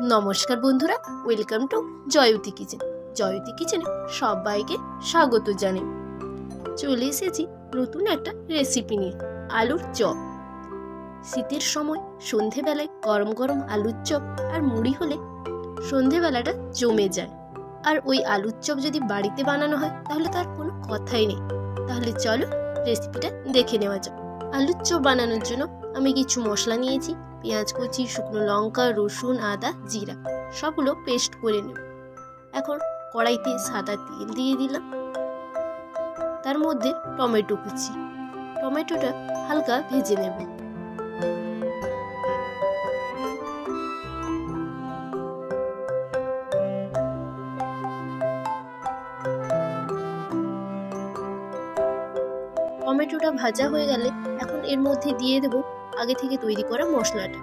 নমস্কার বন্ধুরা, welcome to Jayati kitchen. Jayati কিচেনে সবাইকে স্বাগত জানাই। চলে এসেছি নতুন একটা রেসিপি নিয়ে, আলুর চপ। শীতের সময় সন্ধেবেলায় গরম গরম আলুর চপ আর মুড়ি হলে সন্ধেবেলাটা জমে যায়। আর ওই আলুর চপ যদি বাড়িতে বানানো হয় তাহলে তার কোনো কথাই নেই। তাহলে চলো রেসিপিটা দেখে নেওয়া যাক। আলুর চপ বানানোর জন্য আমি কিছু মশলা নিয়েছি। পেঁয়াজ কুচি, শুকনো লঙ্কা, রসুন, আদা, জিরা সবগুলো পেস্ট করে নেব। এখন কড়াইতে সাদা তেল দিয়ে দিলাম। তার মধ্যে টমেটো কুচি, টমেটোটা হালকা ভেজে নেব। টমেটোটা ভাজা হয়ে গেলে এখন এর মধ্যে দিয়ে দেব আগে থেকে তৈরি করা মশলাটা।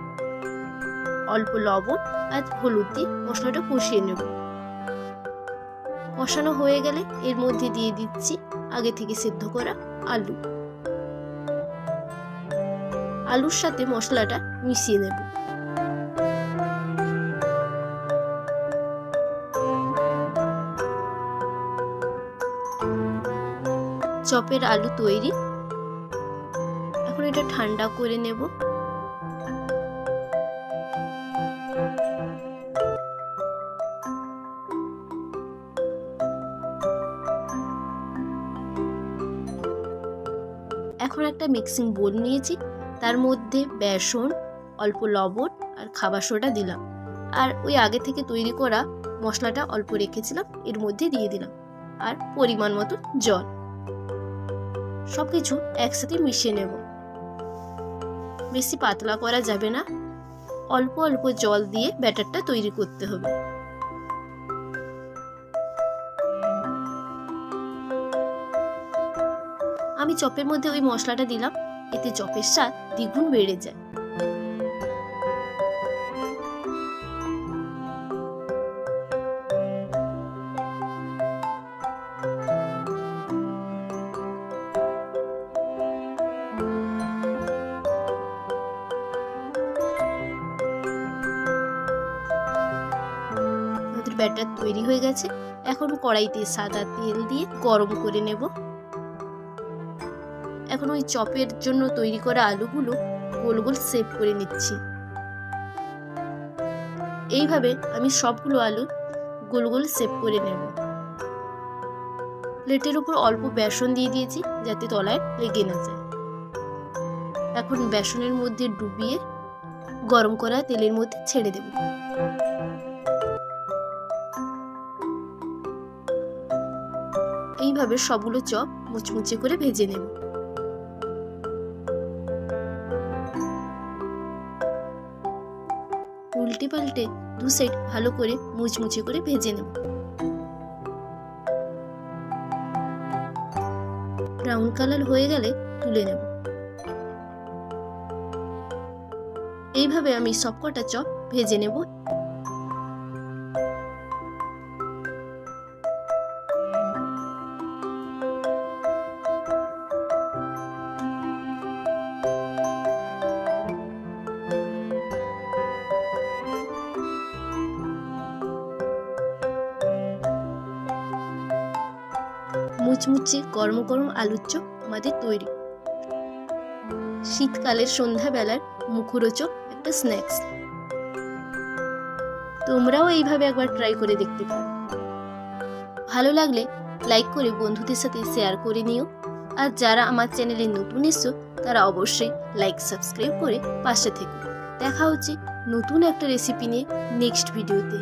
অল্প লবণ আর হলুদ দিয়ে মশলাটা কষিয়ে নেব। কষানো হয়ে গেলে এর মধ্যে দিয়ে দিচ্ছি আগে থেকে সেদ্ধ করা আলু। আলুর সাথে মশলাটা মিশিয়ে নেব। চপের আলু তৈরি। এখন এটা ঠান্ডা করে নেব। এখন একটা মিক্সিং বোল নিয়েছি, তার মধ্যে বেসন, অল্প লবণ আর খাবার সোডা দিলাম। আর ওই আগে থেকে তৈরি করা মশলাটা অল্প রেখেছিলাম এর মধ্যে দিয়ে দিলাম, আর পরিমাণ মতো জল। সবকিছু একসাথে মিশিয়ে নেব। বেশি পাতলা করা যাবে না, অল্প অল্প জল দিয়ে ব্যাটারটা তৈরি করতে হবে। আমি চপের মধ্যে ওই মশলাটা দিলাম, এতে চপের স্বাদ দ্বিগুণ বেড়ে যায়। ব্যাটার তৈরি হয়ে গেছে। এখন কড়াইতে সাদা তেল দিয়ে গরম করে নেব। এখন ওই চপের জন্য তৈরি করা আলুগুলো গোল গোল শেপ করে নিচ্ছি। এইভাবে আমি সবগুলো আলু গোল গোল শেপ করে নেব। প্লেটের উপর অল্প বেসন দিয়ে দিয়েছি যাতে তলায় লেগে না যায়। এখন বেসনের মধ্যে ডুবিয়ে গরম করা তেলের মধ্যে ছেড়ে দেব। এইভাবে সবগুলো চপ মুচমুচে করে ভেজে নেব। উল্টে পাল্টে দু সাইড ভালো করে মুচমুচে করে ভেজে নেব। ব্রাউন কালার হয়ে গেলে তুলে নেব। এইভাবে আমি সবকটা চপ ভেজে নেব। মুচমুচে গরম গরম আলুর চপ আমাদের তৈরি। শীতকালের সন্ধ্যাবেলার মুখরোচক একটা স্ন্যাক্স। তোমরাও এইভাবে একবার ট্রাই করে দেখতে পারো। ভালো লাগলে লাইক করে বন্ধুদের সাথে শেয়ার করে নিও। আর যারা আমার চ্যানেলে নতুন এসছো তারা অবশ্যই লাইক সাবস্ক্রাইব করে পাশে থেকো। দেখা হচ্ছে নতুন একটা রেসিপি নিয়ে নেক্সট ভিডিওতে।